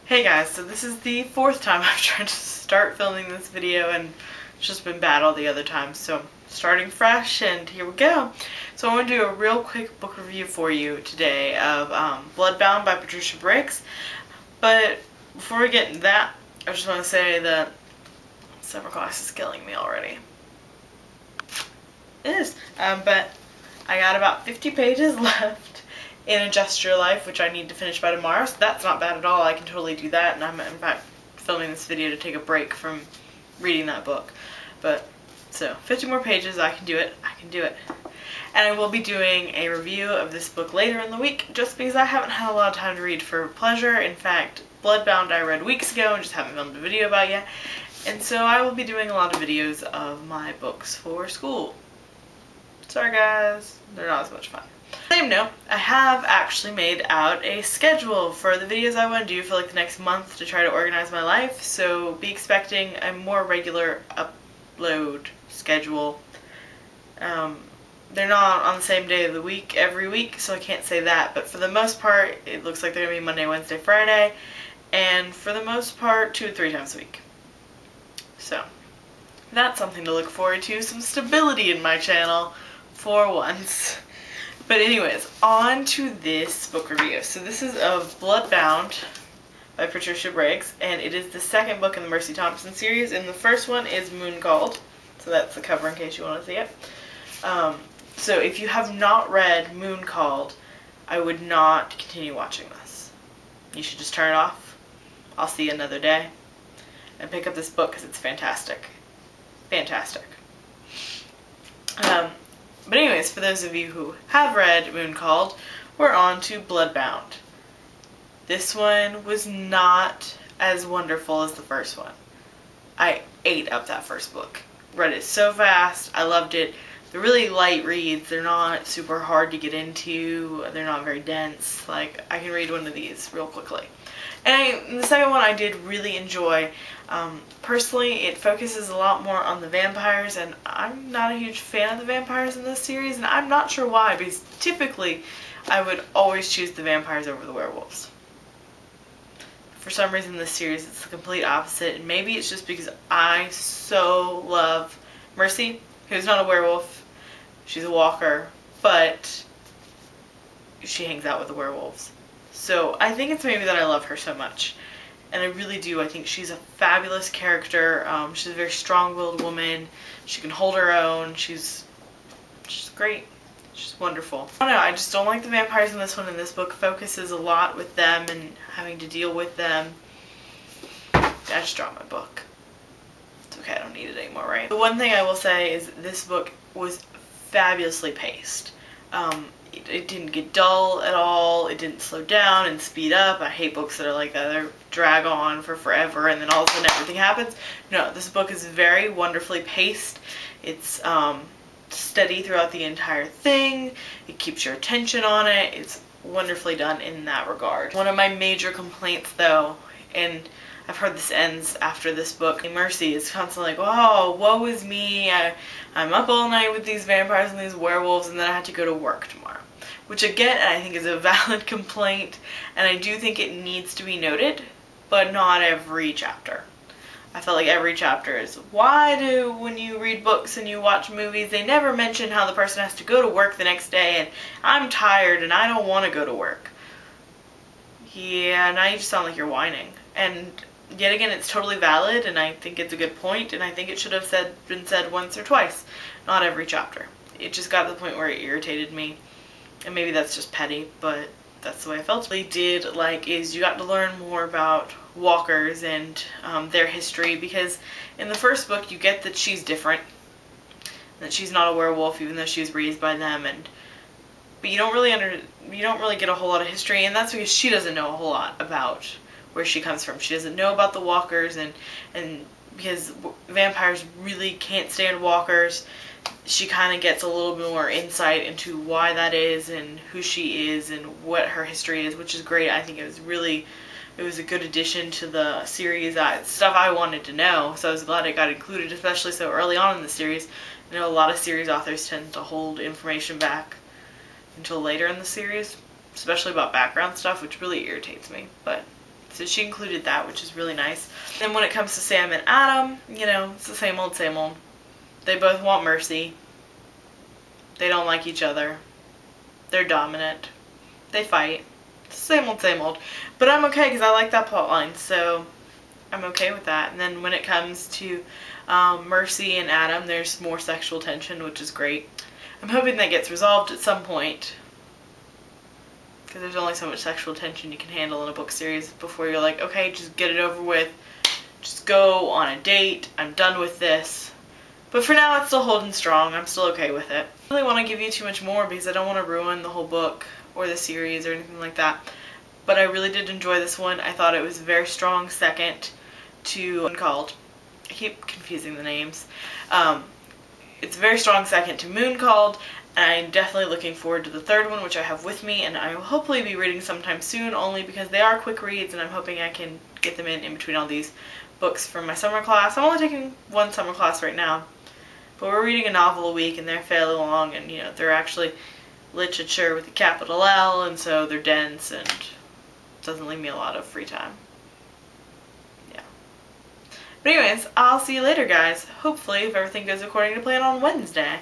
Hey guys, so this is the fourth time I've tried to start filming this video and it's just been bad all the other times, so starting fresh and here we go. So I want to do a real quick book review for you today of Bloodbound by Patricia Briggs. But before we get into that, I just want to say that summer class is killing me already. It is, but I got about 50 pages left in Adjust Your Life, which I need to finish by tomorrow, so that's not bad at all. I can totally do that, and I'm in fact filming this video to take a break from reading that book. But, so, 50 more pages, I can do it, And I will be doing a review of this book later in the week, just because I haven't had a lot of time to read for pleasure. In fact, Bloodbound I read weeks ago and just haven't filmed a video about yet. And so I will be doing a lot of videos of my books for school. Sorry guys, they're not as much fun. Same note, I have actually made out a schedule for the videos I want to do for like the next month to try to organize my life, so be expecting a more regular upload schedule. They're not on the same day of the week every week, so I can't say that, but for the most part it looks like they're going to be Monday, Wednesday, Friday, and for the most part 2 to 3 times a week. So that's something to look forward to, some stability in my channel for once. But anyways, on to this book review. So this is of Bloodbound by Patricia Briggs, and it is the second book in the Mercy Thompson series, and the first one is Moon Called. So that's the cover in case you want to see it. So if you have not read Moon Called, I would not continue watching this. You should just turn it off. I'll see you another day. And pick up this book because it's fantastic. Fantastic. But anyways, for those of you who have read Moon Called, we're on to Bloodbound. This one was not as wonderful as the first one. I ate up that first book. Read it so fast. I loved it. They're really light reads. They're not super hard to get into. They're not very dense. Like, I can read one of these real quickly. And the second one I did really enjoy. Personally, it focuses a lot more on the vampires, and I'm not a huge fan of the vampires in this series, and I'm not sure why, because typically I would always choose the vampires over the werewolves. For some reason in this series it's the complete opposite, and maybe it's just because I so love Mercy, who's not a werewolf. She's a walker, but she hangs out with the werewolves. So I think it's maybe that I love her so much. And I really do. I think she's a fabulous character. She's a very strong-willed woman. She can hold her own. She's great. She's wonderful. I don't know, I just don't like the vampires in this one, and this book focuses a lot with them and having to deal with them. I just dropped my book. It's okay, I don't need it anymore, right? The one thing I will say is this book was fabulously paced. It didn't get dull at all. It didn't slow down and speed up. I hate books that are like that. They drag on for forever and then all of a sudden everything happens. No, this book is very wonderfully paced. It's steady throughout the entire thing. It keeps your attention on it. It's wonderfully done in that regard. One of my major complaints though, and I've heard this ends after this book, Mercy is constantly like, oh, woe is me, I'm up all night with these vampires and these werewolves, and then I have to go to work tomorrow. Which again, I think is a valid complaint, and I do think it needs to be noted, but not every chapter. I felt like every chapter is, why do, when you read books and you watch movies, they never mention how the person has to go to work the next day, and I'm tired and I don't want to go to work. Yeah, now you just sound like you're whining. And yet again, it's totally valid, and I think it's a good point, and I think it should have been said once or twice, not every chapter. It just got to the point where it irritated me, and maybe that's just petty, but that's the way I felt. What I did like is you got to learn more about walkers and their history, because in the first book you get that she's different, that she's not a werewolf even though she was raised by them, but you don't really get a whole lot of history, and that's because she doesn't know a whole lot about where she comes from. She doesn't know about the walkers, and because vampires really can't stand walkers, she kind of gets a little bit more insight into why that is and who she is and what her history is, which is great. I think it was a good addition to the series. Stuff I wanted to know, so I was glad it got included, especially so early on in the series. I know a lot of series authors tend to hold information back until later in the series, especially about background stuff, which really irritates me, but So she included that, which is really nice. And when it comes to Sam and Adam, you know, it's the same old, same old. They both want mercy. They don't like each other. They're dominant. They fight. Same old, same old. But I'm okay because I like that plotline, so I'm okay with that. And then when it comes to Mercy and Adam, there's more sexual tension, which is great. I'm hoping that gets resolved at some point, because there's only so much sexual tension you can handle in a book series before you're like, okay, just get it over with. Just go on a date. I'm done with this. But for now, it's still holding strong. I'm still okay with it. I don't really want to give you too much more because I don't want to ruin the whole book or the series or anything like that. But I really did enjoy this one. I thought it was a very strong second to Uncalled. I keep confusing the names. It's a very strong second to Moon Called, and I'm definitely looking forward to the third one, which I have with me, and I will hopefully be reading sometime soon, only because they are quick reads, and I'm hoping I can get them in between all these books from my summer class. I'm only taking one summer class right now, but we're reading a novel a week, and they're fairly long, and, you know, they're actually literature with a capital L, and so they're dense, and it doesn't leave me a lot of free time. But anyways, I'll see you later, guys. Hopefully, if everything goes according to plan on Wednesday.